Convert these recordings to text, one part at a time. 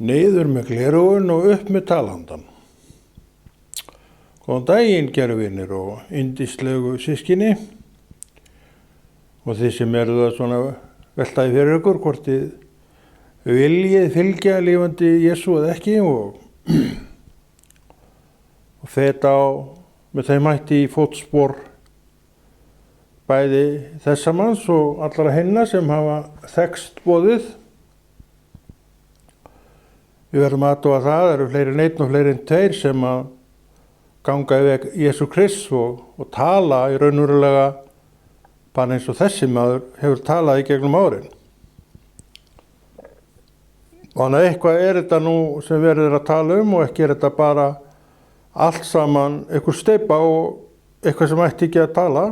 niður með gleraugun og upp með talandan. Góðan daginn, kæru vinir og yndislegu systkini og þið sem eruð að svona veltaði fyrir ykkur hvort þið viljið fylgja lifandi Jesú eða ekki og feta á með þeim hætti í fótspor bæði þessa manns og allra hinna sem hafa þekkst boðið. Við verðum að athuga það eru fleiri en einn og fleiri en tveir sem að ganga í veg Jesú Krists og tala í raunverulega bara eins og þessi maður hefur talað í gegnum árin. Þannig að eitthvað er þetta nú sem verður að tala og ekki er þetta bara allt saman einhver steypa og eitthvað sem ætti ekki að tala.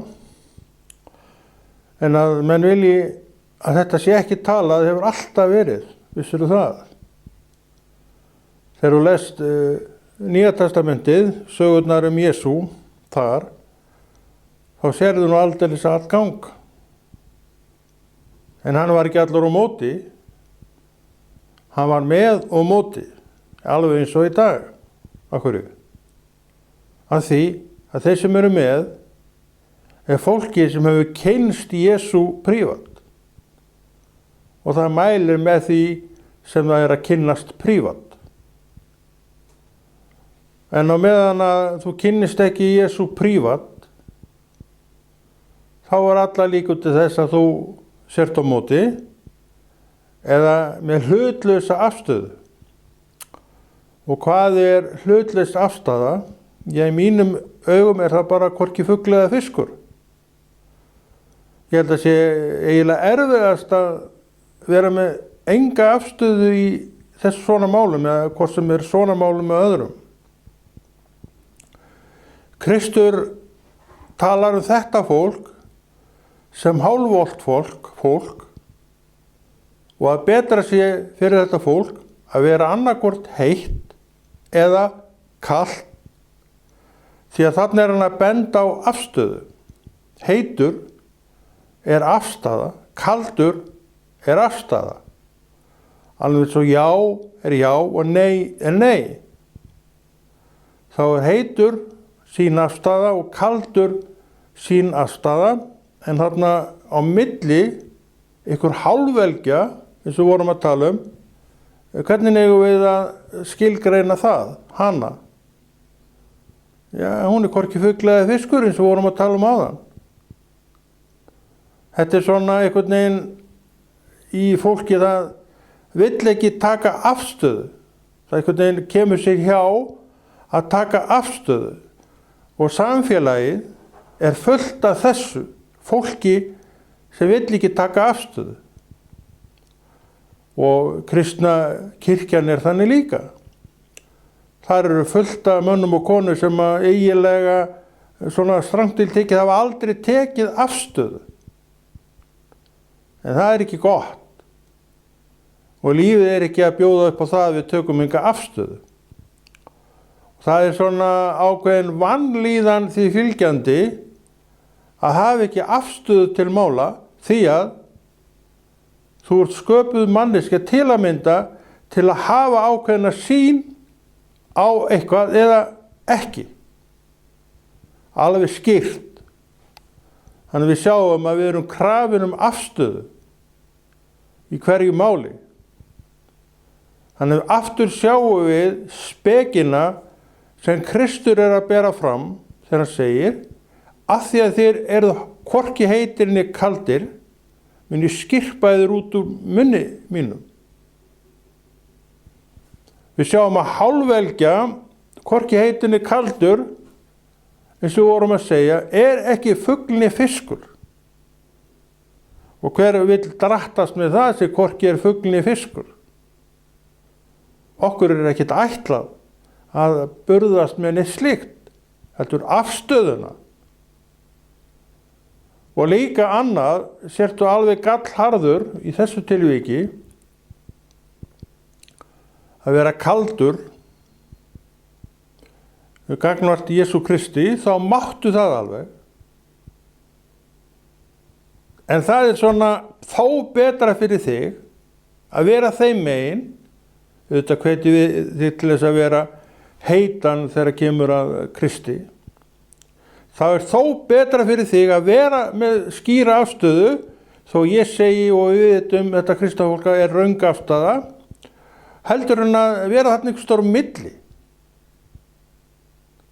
En að menn vilji að þetta sé ekki talað hefur alltaf verið, vissirðu það? Þegar þú lest Nýja testamentið, sögurnar Jesú þar, þá sérðu nú aldeilis allgang. En hann var ekki allur á móti, hann var með og móti, alveg eins og í dag. Af hverju? Af því að þeir sem eru með er fólki sem hefur kynnst Jesú prívat. Og það mælir með því sem það er að kynnast prívat. En á meðan að þú kynnist ekki Jesú prívat, þá er alla líkur til þess að þú sért á móti eða með hlutlausa afstöðu. Og hvað er hlutlaus afstaða? Já, í mínum augum er það bara hvorki fugl eða fiskur. Ég held að sé eiginlega erfiðast að vera með enga afstöðu í þessu svona málum eða hvort sem er svona málum með öðrum. Kristur talar þetta fólk sem hálfvolt fólk og að betra sé fyrir þetta fólk að vera annarkvort heitt eða kalt því að þarna er hann að benda á afstöðu. Heitur er afstaða, kaldur er afstaða. Alveg svo já er já og nei er nei. Þá er heitur sín afstaða og kaldur sín afstaða en þarna á milli ykkur hálfvelgja eins og vorum að tala hvernig eigum við að skilgreina það, hana? Já, hún er hvorki fugl eða fiskur eins og vorum að tala áðan. Þetta er svona einhvern veginn í fólki það vill ekki taka afstöðu. Það einhvern veginn kemur sig hjá að taka afstöðu. Og samfélagið er fullt af þessu fólki sem vill ekki taka afstöðu. Og kristna kirkjan er þannig líka. Þar eru fullt af mönnum og konur sem að eiginlega svona strangt til tekið hafa aldrei tekið afstöðu. En það er ekki gott. Og lífið er ekki að bjóða upp á það að við tökum enga afstöðu. Það er svona ákveðin vanlíðan því fylgjandi að hafa ekki afstöðu til mála því að þú ert sköpuð manneskja til að mynda til að hafa ákveðina sýn á eitthvað eða ekki. Alveg skýrt. Þannig við sjáum að við erum krafin afstöðu í hverju máli. Þannig aftur sjáum við spekina sem Kristur er að bera fram þegar hann segir að því að þér eru hvorki heitir né kaldir mun ég skyrpa þér út úr munni mínum. Við sjáum að hálfvelgja hvorki heitir né kaldur eins og vorum að segja er ekki fugl né fiskur. Og hver vill drattast með það sem hvorki er fugl né fiskur? Okkur er ekkert ætlað að burðast með neitt slíkt, heldur afstöðuna. Og líka annað, sértu alveg gallharður í þessu tilviki, að vera kaldur, gagnvart Jesú Kristi, þá máttu það alveg. En það er svona þó betra fyrir þig að vera þeim megin auðvitað hvetjum við þig til þess að vera heitan þegar kemur að Kristi. Það þó betra fyrir þig að vera með skýra afstöðu, þó ég segi og við vitum þetta kristafólk röng afstaða, heldur en að vera þarna einhvers staðar á milli.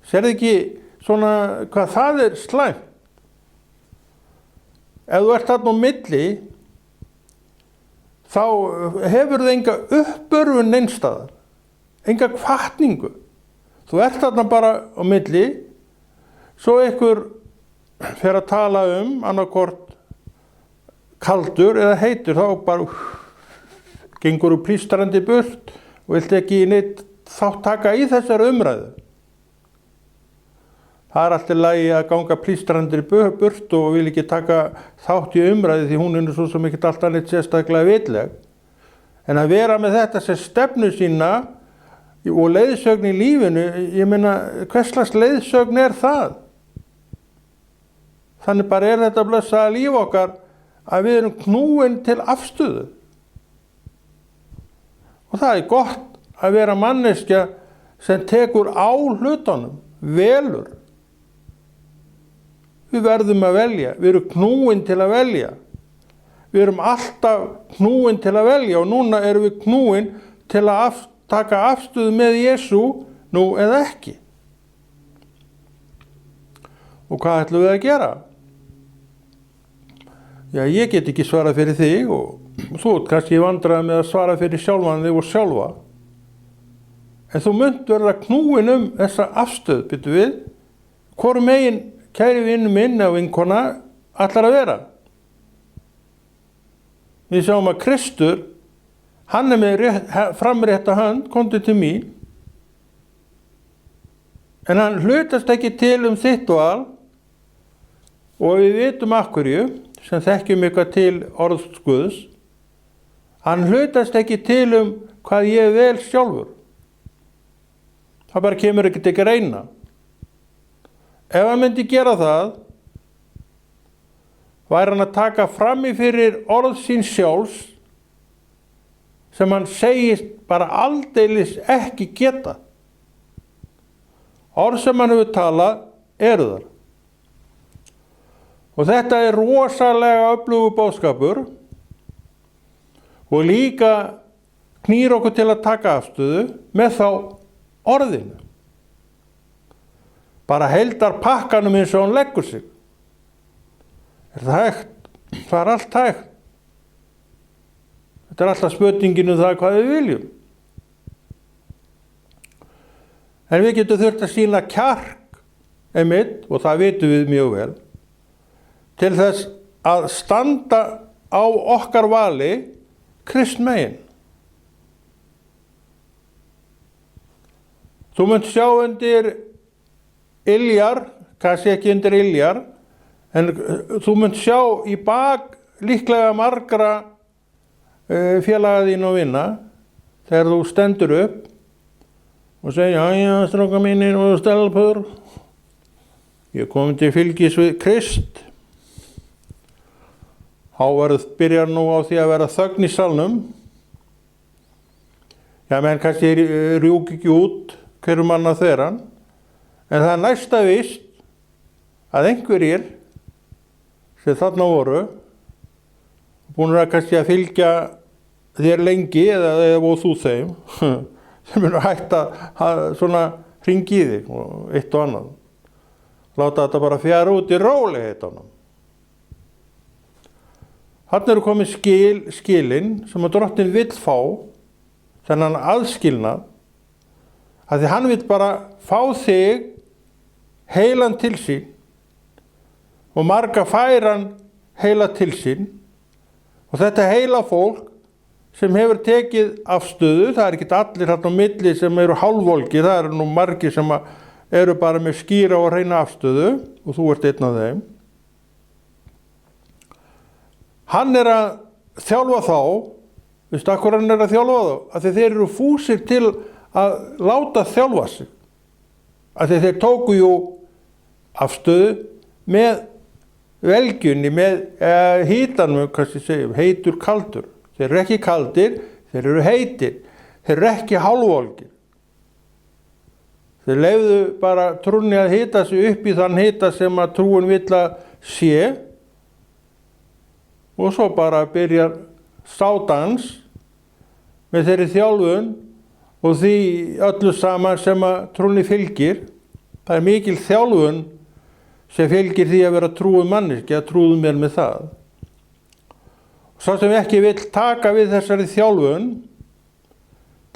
Sérðu ekki svona hvað það slæmt? Ef þú ert þarna á milli, þá hefur þið enga uppörfun neins staðar, enga hvatningu. Þú ert þarna bara á milli, svo einhver fer að tala annarkvort kaldur eða heitur, þá bara gengur plístrandi burt og vilt ekki neitt þátt taka í þessari umræðu. Það allt í lagi að ganga plístrandi burt og vil ekki taka þátt í umræðu því hún svo sem ekki alltaf neitt sérstaklega vitleg. En að vera með þetta sem stefnu sína og leiðsögn í lífinu, ég meina, hvers slags leiðsögn það? Þannig bara þetta blessaða líf okkar að við erum knúin til afstöðu. Og það gott að vera manneskja sem tekur á hlutunum, velur. Við verðum að velja, við erum knúin til að velja. Við erum alltaf knúin til að velja og núna erum við knúin til að taka afstöðu með Jesú nú eða ekki. Og hvað ætlum við að gera? Já, ég get ekki svarað fyrir þig og þú kannski vandræði með að svara fyrir sjálfan þig og sjálfa. En þú munt verða knúin þessa afstöðu, byrju við, hvorum megin kæri vinur minn eða vinkona ætlar að vera. Við sjáum að Kristur, hann með framrétta hönd, komdu til mín, en hann hlutast ekki til þitt val og við vitum af hverju, sem þekkjum eitthvað til orðs Guðs, hann hlutast ekki til hvað ég vel sjálfur. Það bara kemur ekki til greina. Ef hann myndi gera það, væri hann að taka fram í fyrir orð sín sjálfs sem hann segist bara aldeilis ekki geta. Orð sem hann hefur talað eru þar. Og þetta rosalega öflugur boðskapur og líka knýr okkur til að taka afstöðu með þá orðinu. Bara heildar pakkanum eins og hann leggur sig. Það hægt? Það allt hægt. Þetta alltaf spurningin það hvað við viljum. En við getum þurft að sýna kjark einmitt, og það vitum við mjög vel, til þess að standa á okkar vali kristmegin. Þú munt sjá undir iljar, kannski ekki undir iljar, en þú munt sjá í bak líklega margra félaga þín og vinna þegar þú stendur upp og segir, jæja, strákar mínir og stelpur, ég kom til fylgis við Krist. Þá byrjar nú á því að vera þögn í salnum. Já, menn kannski rjúk ekki út hverju manna þeirran, en það næsta víst að einhverjir sem þarna voru, búin að kannski að fylgja þér lengi eða og þú þeim, sem eru hægt að svona hringi í þig og eitt og annað. Láta þetta bara fjara út í rólegheitunum. Þarna eru komið skilin sem að Drottinn vill fá, þennan aðskilnað, að því hann vill bara fá þig heilan til sín og marga færan heila til sín, og þetta heila fólk sem hefur tekið afstöðu, það ekki allir þarna á milli sem eru hálfvolgir, það eru nú margir sem eru bara með skýra og hreina afstöðu og þú ert einn af þeim. Hann að þjálfa þá, veistu af hverju hann að þjálfa þá? Af því þeir eru fúsir til að láta þjálfa sig. Af því þeir tóku jú afstöðu með velgjunni, með hítanum, kannski segjum, heitur, kaldur. Þeir eru ekki kaldir, þeir eru heitir. þeir eru ekki hálfvolgir. Þeir leyfðu bara trúnni að hita sig upp í þann hita sem að trúin vill að sé og svo bara byrjar stádans með þeirri þjálfun og því öllu saman sem að trúnni fylgir. Það er mikil þjálfun sem fylgir því að vera trúum manneskja, trúðum mér með það. Sá sem ekki vill taka við þessari þjálfun,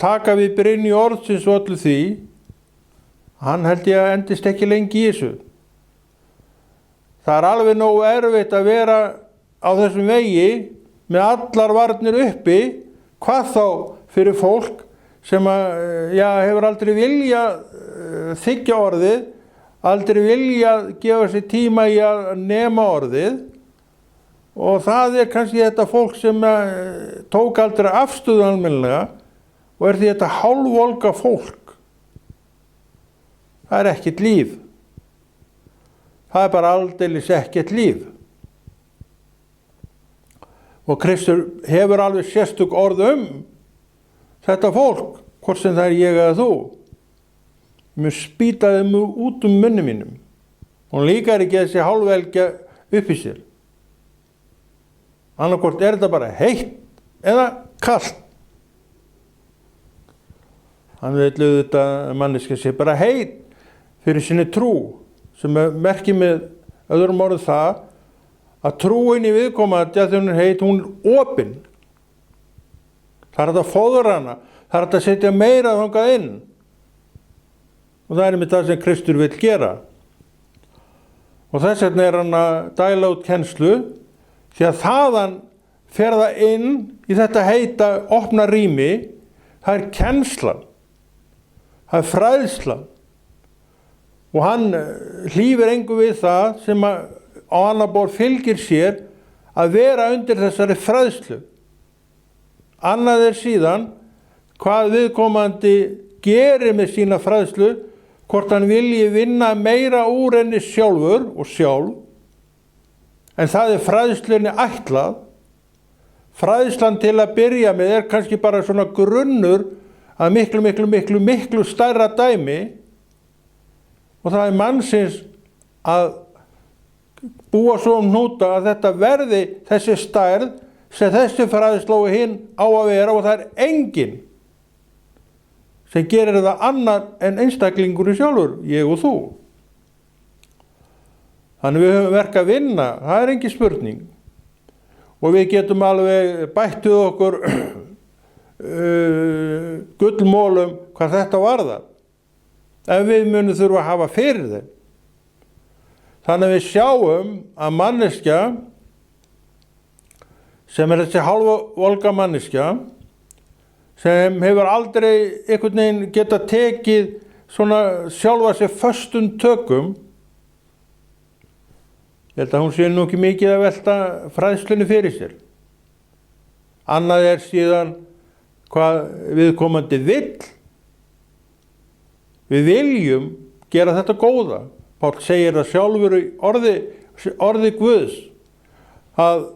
taka við brynju orðsins og öllu því, hann held ég að endist ekki lengi í þessu. Það er alveg nógu erfitt að vera á þessum vegi með allar varnir uppi, hvað þá fyrir fólk sem hefur aldrei viljað þiggja orðið, aldrei viljað gefa sér tíma í að nema orðið og það er kannski þetta fólk sem tók aldrei afstöðu almennilega og er því þetta hálfvolga fólk. Það er ekkert líf. Það er bara aldeilis ekkert líf. Og Kristur hefur alveg sérstök orð þetta fólk, hvort sem það er ég eða þú. Mér spýtaði mig út munni mínum. Og líka er ekki þessi hálfvelgja upp í sér. Annarkvort er þetta bara heitt eða kalt. Hann vil auðvitað manneskja sé bara heitt fyrir sinni trú, sem merkir með öðrum orðum það að trúin í viðkomandi að þegar hún er heit, hún er opin. Það er hægt að fóðra hana, það er hægt að setja meira þangað inn. Og það er með það sem Kristur vill gera. Og þess vegna er hann að dæla út kennslu, því að þaðan fer það inn í þetta heita opna rými, það er kennslan, það er fræðslan. Og hann hlífir engu við það sem á annar borð fylgir sér að vera undir þessari fræðslu. Annað er síðan hvað viðkomandi gerir með sína fræðslu, hvort hann vilji vinna meira úr henni sjálfur og sjálf, en það er fræðslunni ætlað. Fræðslan til að byrja með er kannski bara svona grunnur að miklu stærra dæmi, og það er mannsins að búa svo hnúta að þetta verði þessi stærð sem þessi fræðsla og hinn á að vera, og það er enginn sem gerir það annar en einstaklingur sjálfur, ég og þú. Þannig við höfum verk að vinna, það er engin spurning. Og við getum alveg bættuð okkur gullmólum hvað þetta varðar, ef við munum þurfa að hafa fyrir þeim. Þannig að við sjáum að manneskja, sem er þessi hálfvolga manneskja, sem hefur aldrei einhvern veginn geta tekið svona sjálfa sér föstum tökum. Ég held að hún sé nú ekki mikið að velta fræðslunni fyrir sér. Annað er síðan hvað viðkomandi vill. Við viljum gera þetta góða. Páll segir það sjálfur í orði Guðs, að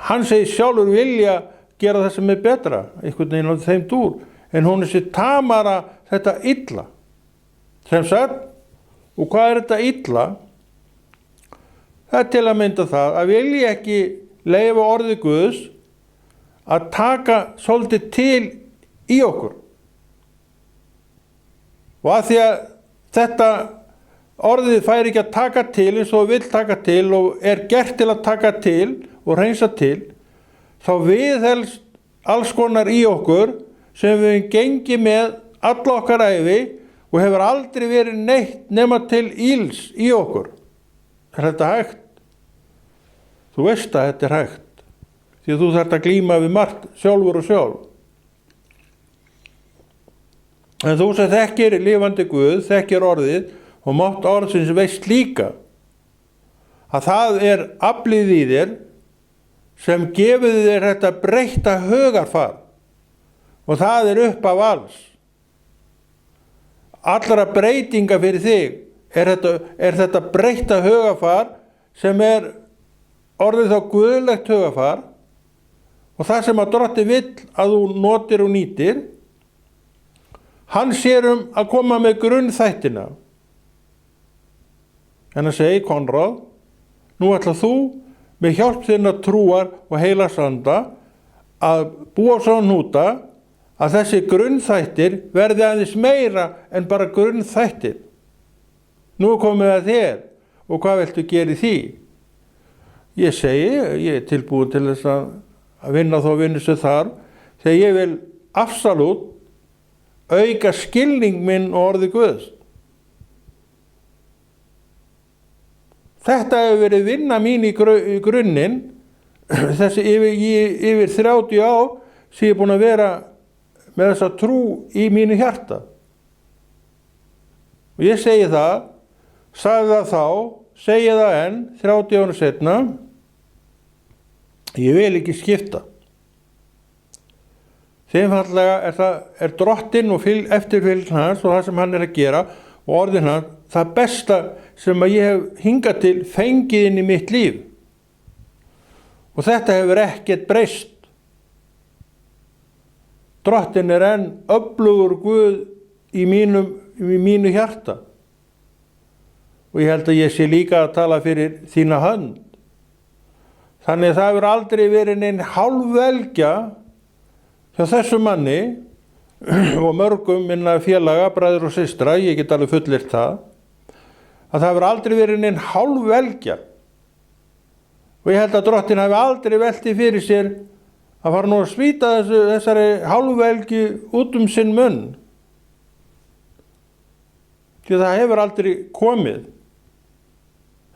hann segir sjálfur vilja gera það sem er betra, einhvern veginn á þeim dúr, en hún er sér tamara þetta illa. Sem sagt, og hvað er þetta illa? Það er til að mynda það að vilja ekki leyfa orði Guðs að taka svolítið til í okkur. Og að því að þetta orðið fær ekki að taka til eins og vill taka til og er gert til að taka til og hreinsa til, þá viðhelst alls konar í okkur sem við gengi með alla okkar ævi og hefur aldrei verið neitt nema til íls í okkur. Er þetta hægt? Þú veist að þetta er hægt, því að þú þarft að glíma við margt sjálfur og sjálf. En þú sem þekkir lifandi Guð, þekkir orðið og mátt orðsins veist líka að það er aflið í þér sem gefur þér þetta breytta hugarfar, og það er upp af alls. Allra breytinga fyrir þig er þetta breytta hugarfar sem er orðið þá guðlegt hugarfar, og það sem að Drottinn vill að þú notir og nýtir, hann sér að koma með grunnþættina. En hann segi, Konráð, nú ætlar þú með hjálp þinna trúar og heilagsanda að búa svo hnúta að þessi grunnþættir verði aðeins meira en bara grunnþættir. Nú er komið að þér og hvað viltu gera í því? Ég segi, ég er tilbúin til þess að vinna þá vinnu sem þarf, þegar ég vil absolutt auka skilning minn og orði Guðs. Þetta hefur verið vinna mín í grunninn, þessi yfir 30 ár sem ég er búin að vera með þessa trú í mínu hjarta. Og ég segi það, sagði það þá, segi það enn, 30 árum setna, ég vil ekki skipta. Þeimfallega er drottinn og eftirfylgd hans og það sem hann er að gera og orðin hans, það besta sem að ég hef hingað til fengið inn í mitt líf. Og þetta hefur ekkert breyst. Drottinn er enn öflugur Guð í mínu hjarta. Og ég held að ég sé líka að tala fyrir þína hönd. Þannig að það hefur aldrei verið neinn hálfvelgja hjá þessu manni og mörgum minna félaga, bræður og systra, ég get alveg fullyrt það, að það hefur aldrei verið neinn hálfvelgja. Og ég held að Drottinn hafi aldrei velti fyrir sér að fara nú að smíta þessari hálfvelgi út sinn munn. Því það hefur aldrei komið.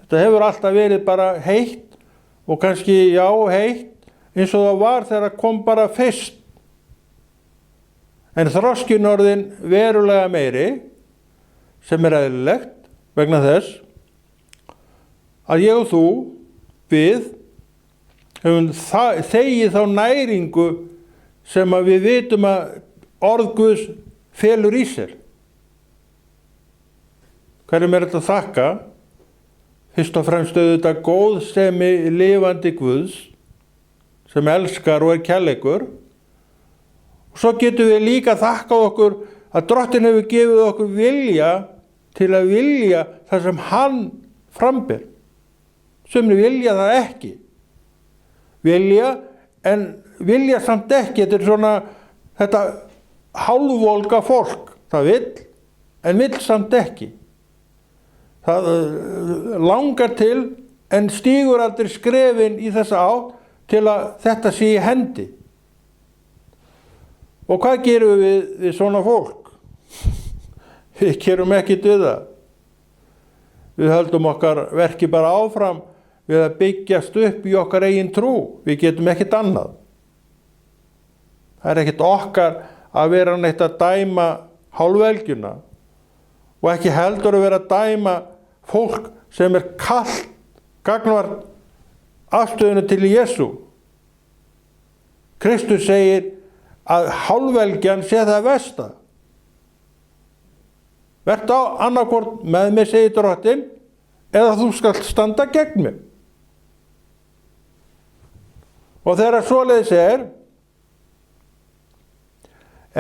Þetta hefur alltaf verið bara heitt og kannski heitt eins og það var þegar það kom bara fyrst. En þroskinn orðinn verulega meiri sem er eðlilegt vegna þess að ég og þú, við höfum þegið þá næringu sem að við vitum að orð Guðs felur í sér. Hverjum er þetta að þakka? Fyrst og fremst auðvitað góðsemi lifandi Guðs sem elskar og er kærleikur. Og svo getum við líka þakkað okkur að Drottinn hefur gefið okkur vilja til að vilja það sem hann framber. Sumir vilja það ekki. Vilja, en vilja samt ekki. Þetta er svona þetta hálfvolga fólk. Það vill, en vill samt ekki. Það langar til, en stígur aldrei skrefin í þessa átt til að þetta sé í hendi. Og hvað gerum við svona fólk? Við gerum ekkert við það. Við höldum okkar verki bara áfram við að byggjast upp í okkar eigin trú. Við getum ekkert annað. Það er ekkert okkar að vera neitt að dæma hálfvelgjuna og ekki heldur að vera að dæma fólk sem er kalt gagnvart afstöðuna til Jesú. Kristur segir að hálfvelgjan sé það versta. Vertu annarkvort með mig, segir Drottinn, eða þú skalt standa gegn mig. Og þegar svoleiðis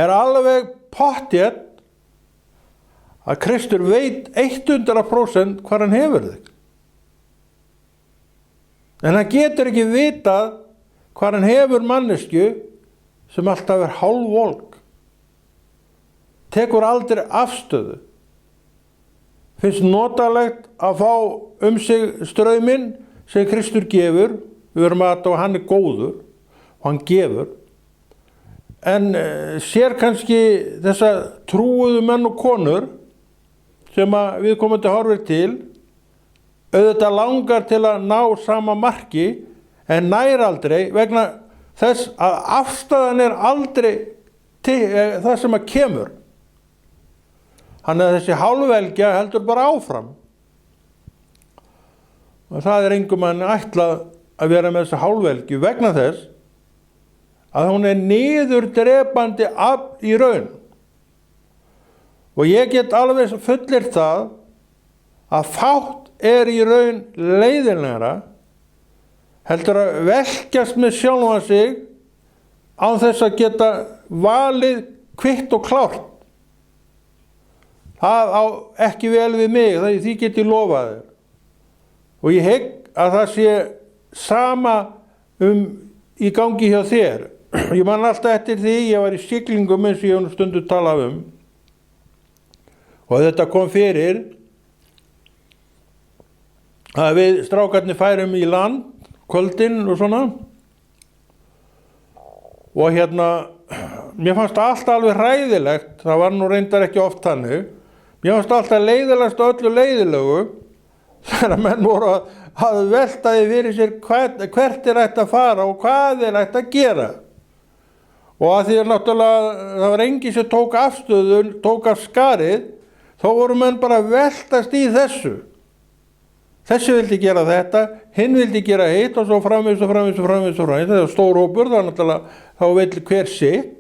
er alveg pottþétt að Kristur veit 100% hvað hann hefur þig. En hann getur ekki vitað hvað hann hefur mannesku sem alltaf er hálfvolg. Tekur aldrei afstöðu. Finnst notalegt að fá sig strauminn sem Kristur gefur. Við verum að hann er góður og hann gefur. En sér kannski þessa trúuðu menn og konur sem að við komum til horfir til, auðvitað langar til að ná sama marki en nær aldrei vegna þess að afstæðan er aldrei það sem að kemur. Þannig að þessi hálfvelgja heldur bara áfram. Og það er engum manni ætlað að vera með þessi hálfvelgju vegna þess að hún er niðurdrepandi afl í raun. Og ég get alveg fullyrt það að fátt er í raun leiðinlegra heldur að velkjast með sjálfan sig án þess að geta valið kvitt og klárt það á ekki vel við mig, því get ég lofað þér. Og ég hygg að það sé sama í gangi hjá þér. Ég man alltaf eftir því, ég var í siglingum eins og ég stundu talað og þetta kom fyrir að við strákarnir færum í land kvöldin og svona og mér fannst alltaf alveg hræðilegt, það var nú reyndar ekki oft þannig, mér fannst alltaf leiðilegast og öllu leiðilegu þegar menn voru að velta því fyrir sér hvert ætti að fara og hvað ætti að gera. Og að því að náttúrulega það var enginn sem tók afstöðun, tók af skarið, þá voru menn bara að veltast í þessu. Þessi vildi gera þetta, hinn vildi gera hitt og svo framvegis. Það er stór hópur, þá náttúrulega þá vill hver sitt.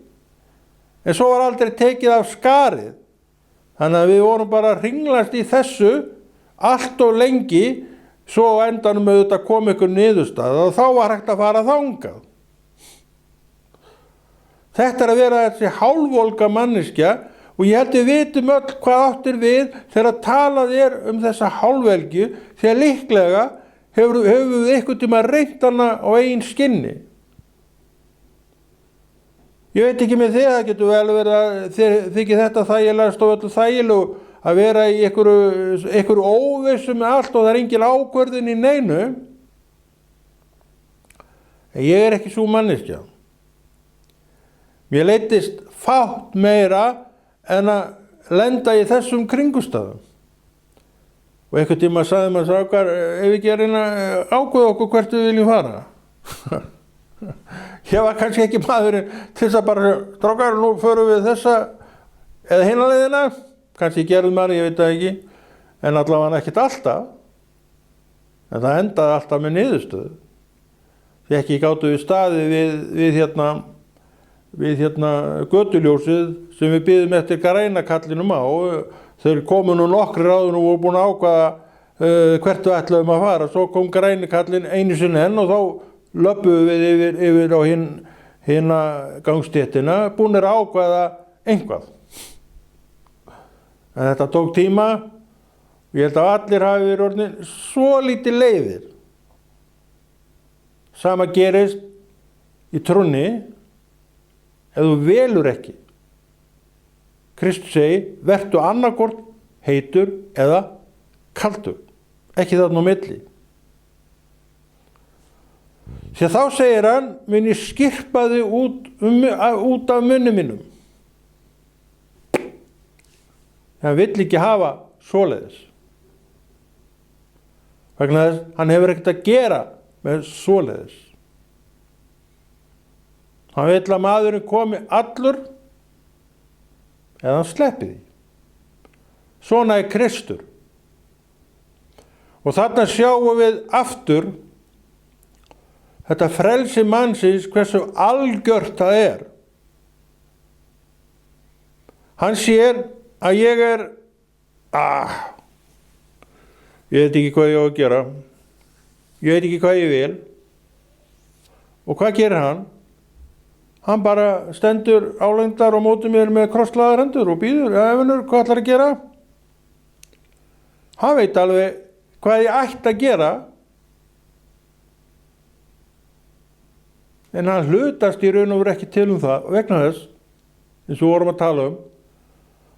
En svo var aldrei tekið af skarið. Þannig að við vorum bara að hringlast í þessu allt og lengi, svo á endanum auðvitað kom ykkur niðurstaða og þá var hægt að fara þangað. Þetta er að vera þessi hálfvolga manneskja og ég held við vitum öll hvað áttir við þegar talað þessa hálfvelgju því að líklega hefur við einhvern tíma reynt hana á eigin skinni. Ég veit ekki með þig, það getur vel verið að þér þykir þetta þægilegast og öllu þægilegu að vera í einhverju óvissu með allt og það er engin ákvörðun í neinu. En ég er ekki sú manneskja. Mér leiddist fátt meira en að lenda í þessum kringustæðum. Og einhvern tíma sagði maður strákar, ef við ekki reyna ákveða okkur hvert við viljum fara. Ég var kannski ekki maðurinn til þess að bara strákar, nú förum við þessa eða hina leiðina. Kannski gerðum maður, ég veit það ekki. En allavega ekkert alltaf. En það endaði alltaf með niðurstöðu. Því ekki gátu við staðið við götuljósið sem við biðum eftir grænakallinum á. Þeir komu nú nokkrir áður og voru búin að ákvaða hvert við ætlaðum að fara. Svo kom grænakallin einu sinni enn og þá löbbuðum við yfir á hina gangstéttina, búnir að ákvaða eitthvað. En þetta tók tíma og ég held að allir hafi verið orðnir svolítið leiðir. Sama gerist í trúnni ef þú velur ekki. Kristur segir, vertu annarkvort heitur eða kaldur. Ekki þarna á milli. Því þá segir hann, mun ég skyrpa þig út af munni mínum. Hann vill ekki hafa svoleiðis. Vegna þess, hann hefur ekkert að gera með svoleiðis. Hann vill að maðurinn komi allur eða hann sleppi því. Svona er Kristur. Og þarna sjáum við aftur þetta frelsi mannsins hversu algjört það er. Hann sér að ég veit ekki hvað ég á að gera. Ég veit ekki hvað ég vil. Og hvað gerir hann? Hann bara stendur álengdar á móti mér með krosslaðar hendur og býður, Efinur, hvað ætlar að gera? Hann veit alveg hvað ég ætti að gera. En hann hlutast í raun og veru ekki til það vegna þess, eins og vorum að tala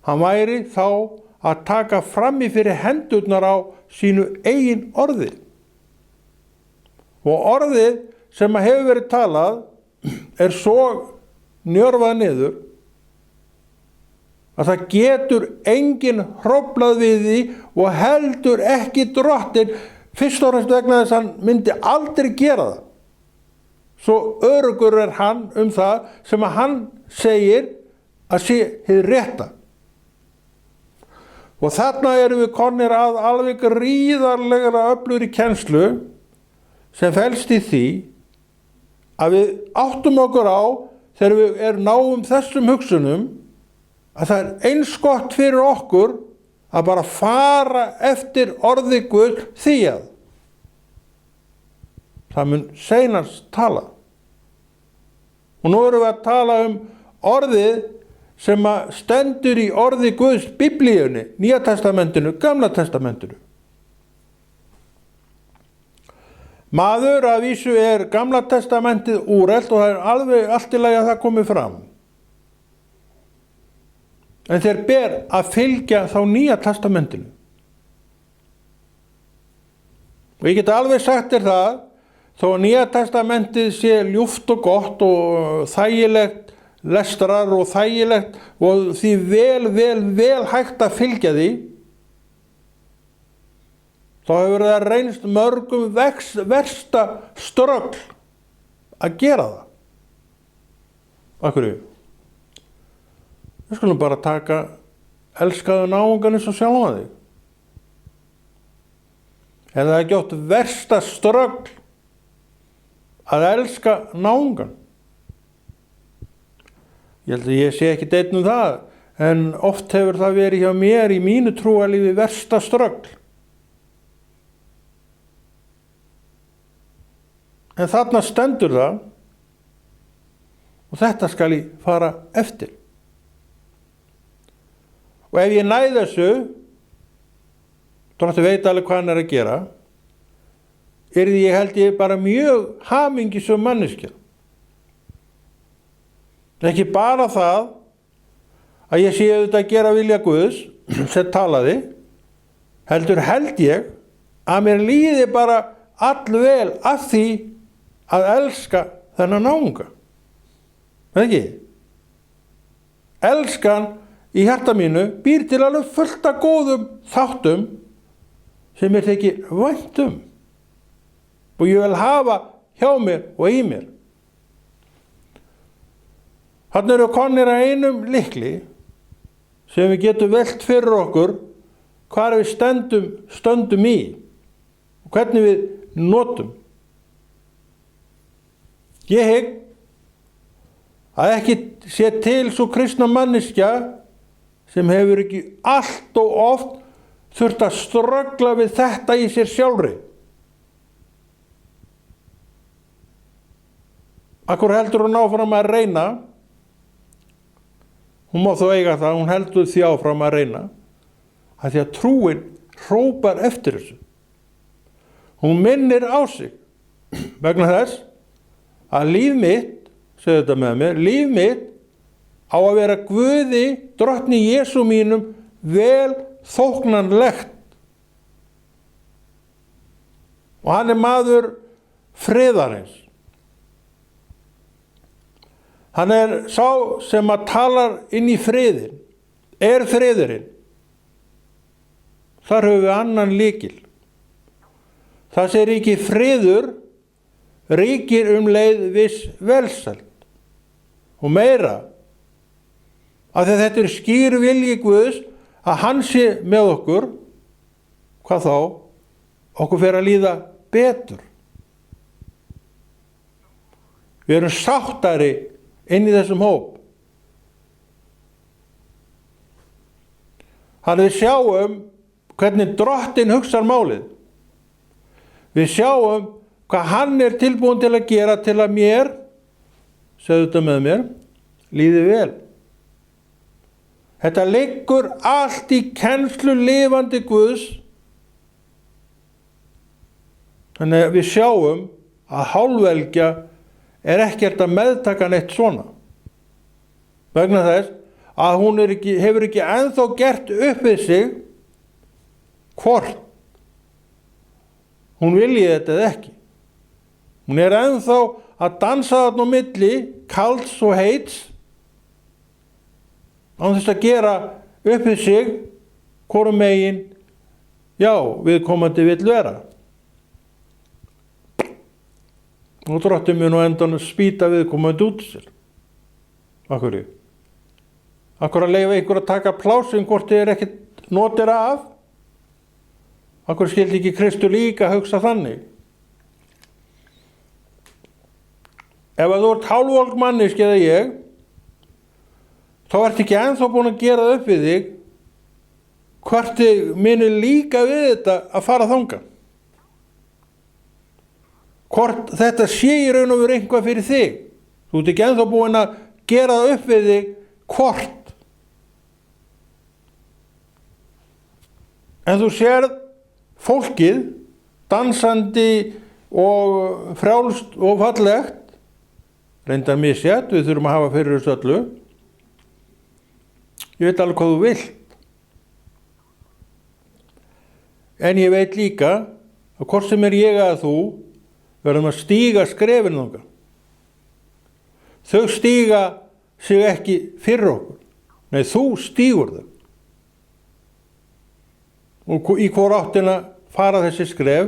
hann væri þá að taka fram í fyrir hendurnar á sínu eigin orði. Og orðið sem hefur verið talað er svo njörfað niður að það getur enginn hróflað við því og heldur ekki drottinn fyrst og fremst vegna þess að hann myndi aldrei gera það. Svo öruggur er hann það sem að hann segir að sé hið rétta. Og þarna erum við komnir að alveg gríðarlega öflugri kennslu sem felst í því að við áttum okkur á þegar við náum þessum hugsunum að það er eins gott fyrir okkur að bara fara eftir orði Guðs því að það mun seinast tala. Og nú erum við að tala orðið sem að stendur í orði Guðs, Biblíunni, Nýja testamentinu, Gamla testamentinu. Maður að vísu Gamla testamentið úrelt og það alveg allt í lagi að það komi fram. En þeir ber að fylgja þá Nýja testamentinu. Og ég get alveg sagt þér það, þó að Nýja testamentið sé ljúft og gott og þægilegt lestrar og þægilegt og því vel hægt að fylgja því, þá hefur það reynst mörgum versta ströggl að gera það. Af hverju? Við skulum bara taka elskaðu náungan eins og sjálfan þig. En það er ekki oft versta ströggl að elska náungan. Ég held að ég sé ekki einn það, en oft hefur það verið hjá mér í mínu trúarlífi versta ströggl. En þarna stendur það og þetta skal ég fara eftir. Og ef ég næ þessu, Drottinn veit alveg hvað hann að gera, yrði ég held ég bara mjög hamingjusöm manneskja. Ekki bara það að ég sé auðvitað að gera vilja Guðs sem talaði, heldur held ég að mér líði bara allvel af því að elska þennan náunga. Veit ekki? Elskan í hjarta mínu býr til alveg fullt af góðum þáttum sem mér þykir vænt og ég vil hafa hjá mér og í mér. Þarna eru komnir að einum lykli sem við getum velt fyrir okkur hvar við stöndum í og hvernig við notum. Ég hygg að ekki sé til svo kristna manneskja sem hefur ekki allt og oft þurft að ströggla við þetta í sér sjálfri. Akkur heldur hún áfram að reyna? Hún má þó eiga það, hún heldur því áfram að reyna, að því að trúin hrópar eftir þessu. Hún minnir á sig vegna þess að líf mitt, segðu þetta með mér, líf mitt á að vera Guði, drottni Jesú mínum, vel þóknanlegt. Og hann maður friðarins. Hann sá sem að talar inn í friðin, friðurinn. Þar höfum við annan lykil. Það sem ríkir friður, ríkir leið viss velsæld. Og meira, af því að þetta skýr vilji Guðs að hann sé með okkur, hvað þá? Okkur fer að líða betur. Við erum sáttari inn í þessum hóp. Þannig við sjáum hvernig Drottinn hugsar málið. Við sjáum hvað hann tilbúinn til að gera til að mér, segðu þetta með mér, líði vel. Þetta liggur allt í kennslu lifandi Guðs. Þannig við sjáum að hálfvelgja ekkert að meðtaka neitt svona. Vegna þess að hún hefur ekki ennþá gert upp við sig hvort hún vilji þetta eða ekki. Hún ennþá að dansa þarna á milli, kalds og heits, án þess að gera upp við sig hvorum megin, já, viðkomandi vill vera. Og Drottinn mun á endanum spýta viðkomandi út sér. Af hverju? Af hverju að leyfa ykkur að taka plásinn hvort þið ekkert notir af? Af hverju skildi ekki Kristur líka hugsa þannig? Ef að þú ert hálfvolg manneskja eða ég, þá ert ekki ennþá búin að gera upp við þig hvort þið muni líka við þetta að fara þangað. Hvort þetta sé í raun og veru eitthvað fyrir þig. Þú ert ekki ennþá búin að gera upp við þig hvort En þú sérð fólkið dansandi og frjálst og fallegt, reyndar misjætt, við þurfum að hafa fyrir þessu öllu. Ég veit alveg hvað þú vilt. En ég veit líka að hvort sem ég eða þú verðum að stíga skrefin þangað. Þau stíga sig ekki fyrir okkur. Nei, þú stígur þau. Og í hvor áttina fara þessi skref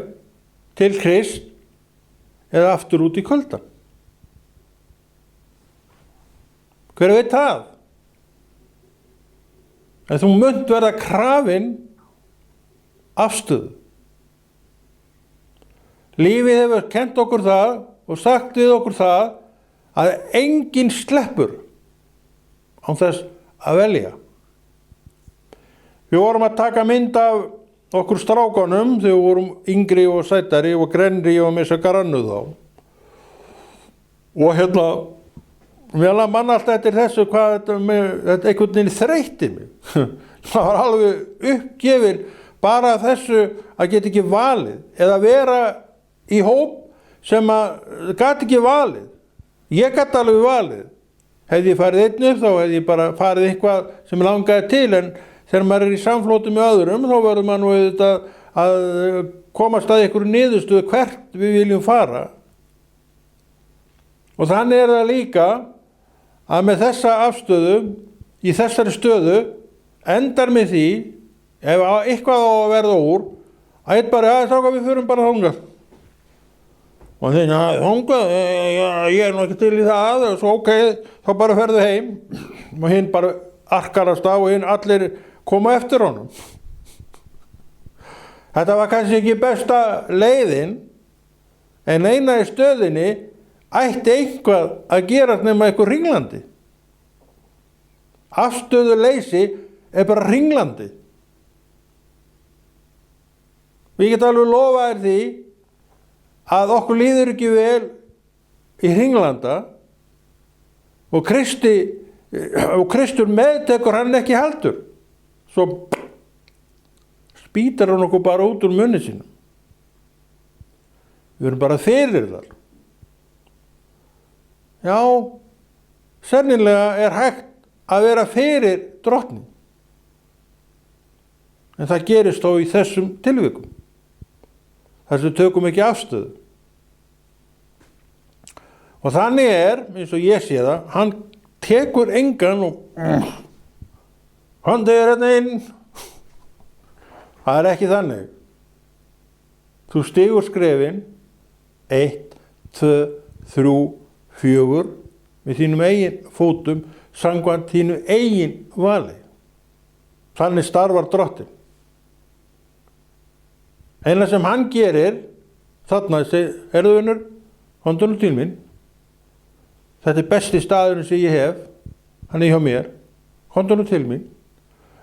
til Krist eða aftur út í kuldann. Hver veit það? En þú munt verða krafin afstöðu. Lífið hefur kennt okkur það og sagt við okkur það að enginn sleppur án þess að velja. Við vorum að taka mynd af okkur strákunum þegar við vorum yngri og sætari og grenri og með þess að garannu þá. Og mér mann alltaf eftir þessu hvað þetta einhvern veginn þreytti mig. Það var alveg uppgefin bara þessu að geta ekki valið eða vera í hóp sem að gat ekki valið. Ég gat alveg valið. Hefði ég farið einn upp þá hefði ég bara farið eitthvað sem langaði til, en þegar maður í samflóti með öðrum þá verður maður nú auðvitað að komast að einhverju niðurstöðu hvert við viljum fara. Og þannig það líka að með þessa afstöðu, í þessari stöðu, endar með því, ef eitthvað á að verða úr, að eitt bara, já, þá við förum bara þangað. Og þegar þangað, ég nú ekki til í það, og svo ok, þá bara ferðu heim, og hinn bara arkarast á og hinn allir koma eftir honum. Þetta var kannski ekki besta leiðin, en eina í stöðinni ætti eitthvað að gera nema eitthvað hringlandi. Afstöðuleysi er bara hringlandi. Við getum alveg lofað því að okkur líður ekki vel í hringlanda og Kristur meðtekur hann ekki heldur. Svo spýtar hann okkur bara út úr munni sínum. Við erum bara fyrir þar. Já, sennilega er hægt að vera fyrir drottning. En það gerist þó í þessum tilvikum. Þar sem tökum ekki afstöðu. Og þannig eins og ég sé það, hann tekur engan og hann er hérna inn. Það er ekki þannig. Þú stígur skrefin 1, 2, 3, 4 með þínum eigin fótum samkvæmt þínu eigin vali. Þannig starfar drottinn. Eina sem hann gerir, þarna segir, heyrðu vinur, komdu nú til mín. Þetta er besti staðurinn sem ég hef, hann er hjá mér, komdu nú til mín.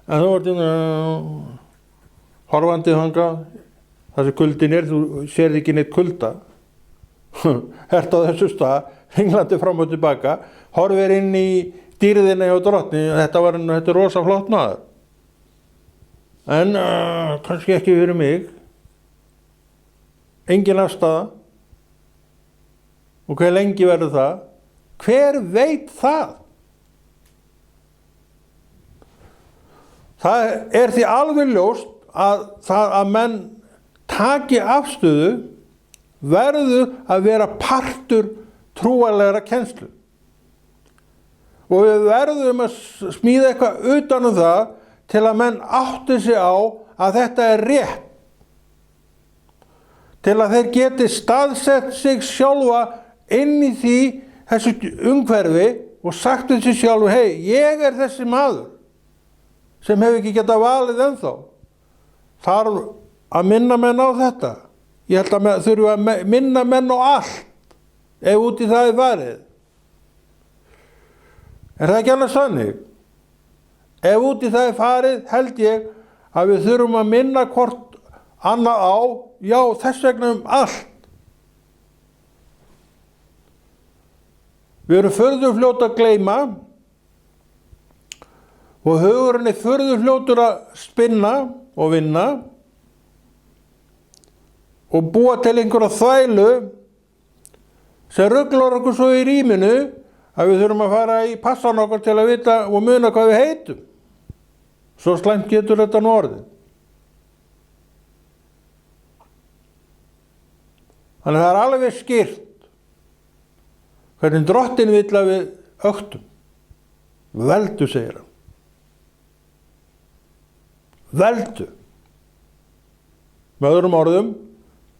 En þú ert horfandi þangað, það sem kuldin er, þú sérð ekki neitt kulda. Ert á þessu stað, hringlandi fram og tilbaka, horfir inn í dýrðina hjá drottni, þetta er rosa flott maður. En kannski ekki fyrir mig. Engin afstaða. Og hver lengi verður það? Hver veit það? Það er því alveg ljóst að menn taki afstöðu verður að vera partur trúarlegra kennslu. Og við verðum að smíða eitthvað utan það til að menn átti sig á að þetta er rétt. Til að þeir geti staðsett sig sjálfa inn í þessu umhverfi og sagt þessi sjálfu, hei, ég er þessi maður sem hefur ekki getað valið ennþá. Þarf að minna menn á þetta. Ég held að þurfa að minna menn á allt ef út í það er farið. Er það ekki annars þannig? Ef út í það er farið held ég að við þurfum að minna hvort annað á, já, þess vegna allt. Við erum furðu fljót að gleyma og hugurinn furðu fljótur að spinna og vinna og búa til einhverja þvælu sem ruglar okkur svo í rýminu að við þurfum að fara í passan okkar til að vita og muna hvað við heitum. Svo slæmt getur þetta nú orðið. Þannig að það er alveg skýrt hvernig Drottinn vill að við öktum. Veldu, segir hann. Veldu. Með öðrum orðum,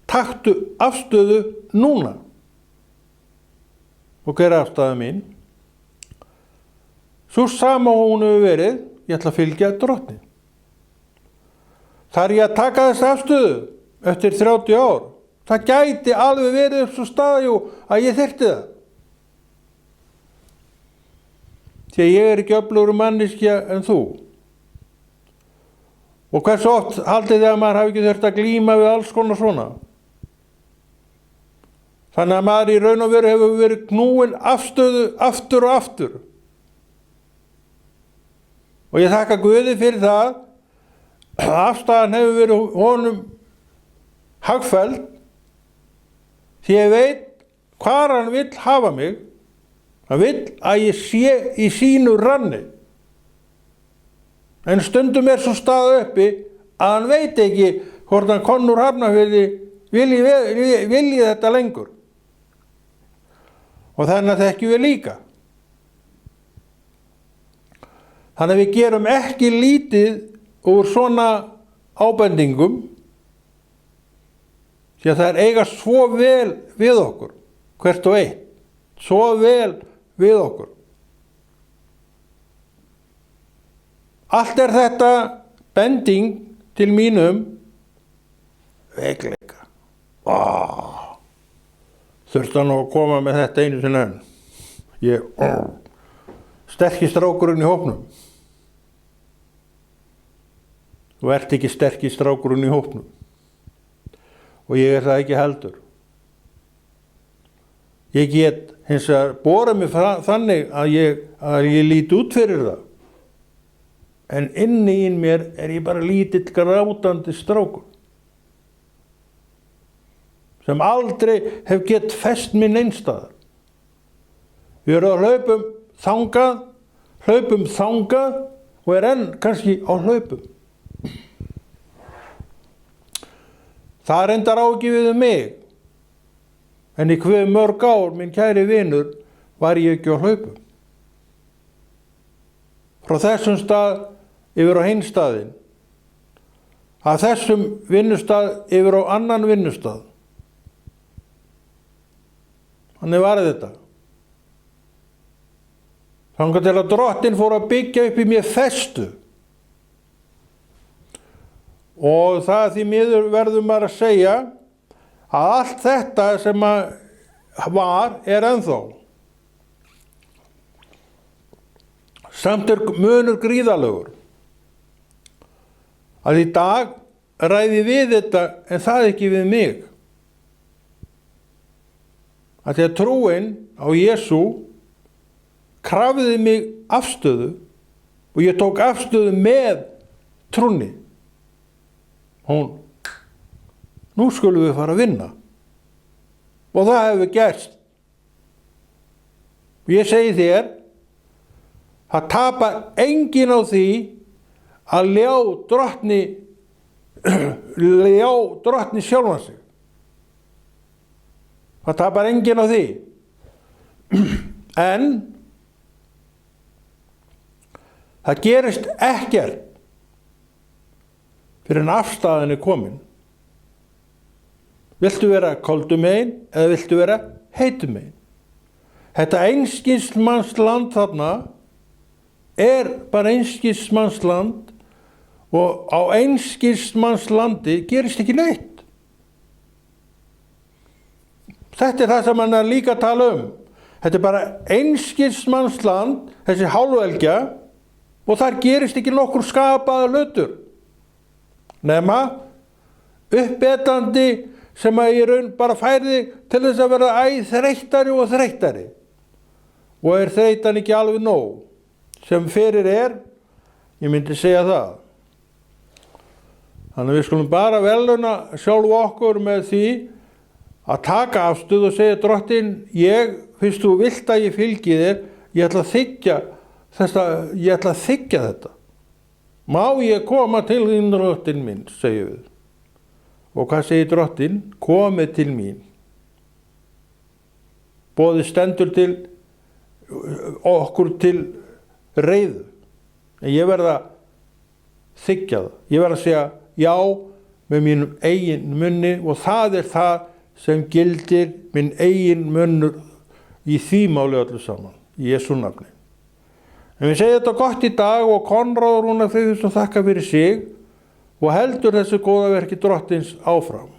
taktu afstöðu núna. Og hver er afstaða mín? Sú sama hún hefur verið, ég ætla að fylgja Drottni. Þarf ég að taka þessa afstöðu eftir 30 ár? Það gæti alveg verið upp svo staðjú að ég þyrfti það. Því að ég er ekki öflugur manneskja en þú. Og hversu oft haldið þið að maður hafi ekki þurft að glíma við alls konar svona? Þannig að maður í raun og veru hefur verið knúin afstöðu aftur og aftur. Og ég þakka Guði fyrir það að afstæðan hefur verið honum hagfelld, því ég veit hvar hann vill hafa mig. Hann vill að ég sé í sínu ranni. En stundum er svo staða uppi að hann veit ekki hvort hann Konur Hafnarfirði vilji þetta lengur. Og þannig að þekkjum við líka. Þannig að við gerum ekki lítið úr svona ábendingum, því að það er eiga svo vel við okkur, hvert og eitt, svo vel við okkur. Allt er þetta bending til mínum veikleika. Þurfti hann að koma með þetta einu sinni enn. Sterki strákurinn í hópnum. Þú ert ekki sterki strákurinn í hópnum. Og ég er það ekki heldur. Ég get hins vegar borið mig þannig að ég lít út fyrir það. En inni í mér er ég bara lítill grátandi strákur. Sem aldrei hef gett fest minn einstaðar. Við erum að hlaupum þangað og er enn kannski á hlaupum. Það reyndar á ekki við mig. En í hve mörg ár, minn kæri vinur, var ég ekki á hlaupum. Frá þessum stað yfir á hinn staðinn. Af þessum vinnustað yfir á annan vinnustað. Þannig var þetta. Þangað til að Drottinn fór að byggja upp í mér festu. Og það því miður verður maður að segja að allt þetta sem var er ennþá. Samt er munur gríðarlegur. Að í dag ræði við þetta en það ekki við mig. Að því að trúin á Jesú krafði mig afstöðu og ég tók afstöðu með trúnni. Nú skulum við fara að vinna. Og það hefur gerst. Og ég segi þér, það tapar enginn á því að ljá drottni sjálfan sig. Það tapar enginn á því. En það gerist ekkert fyrir en afstæðan er komin. Viltu vera köldum megin eða viltu vera heitum megin? Þetta einskismannsland þarna er bara einskismannsland og á einskismannslandi gerist ekki neitt. Þetta er það sem hann er líka að tala um. Þetta er bara einskismannsland, þessi hálfvelgja, og þar gerist ekki nokkur skapaða hlutur. Nema uppbetandi sem að í raun bara færði til þess að vera þreyttari og þreyttari. Og er þreytan ekki alveg nóg. Sem fyrir er Ég myndi segja það. Þannig að við skulum bara verðlauna sjálf okkur með því að taka afstöðu og segja Drottinn, fyrst þú vilt að ég fylgi þér, ég ætla að þiggja þetta. Má ég koma til þín, Drottinn minn, segjum við. Og hvað segir Drottinn? Komið til mín. Boðið stendur til okkur til reiðu. En ég verð að þiggja það. Ég verð að segja já með mínum eigin munni og það er það sem gildir minn eigin munnur í því máli öllu saman. Í Jesú nafni. En við segjum þetta gott í dag og Konráð Rúnar Friðriksson þakka fyrir sig og heldur þessu góða verki Drottins áfram.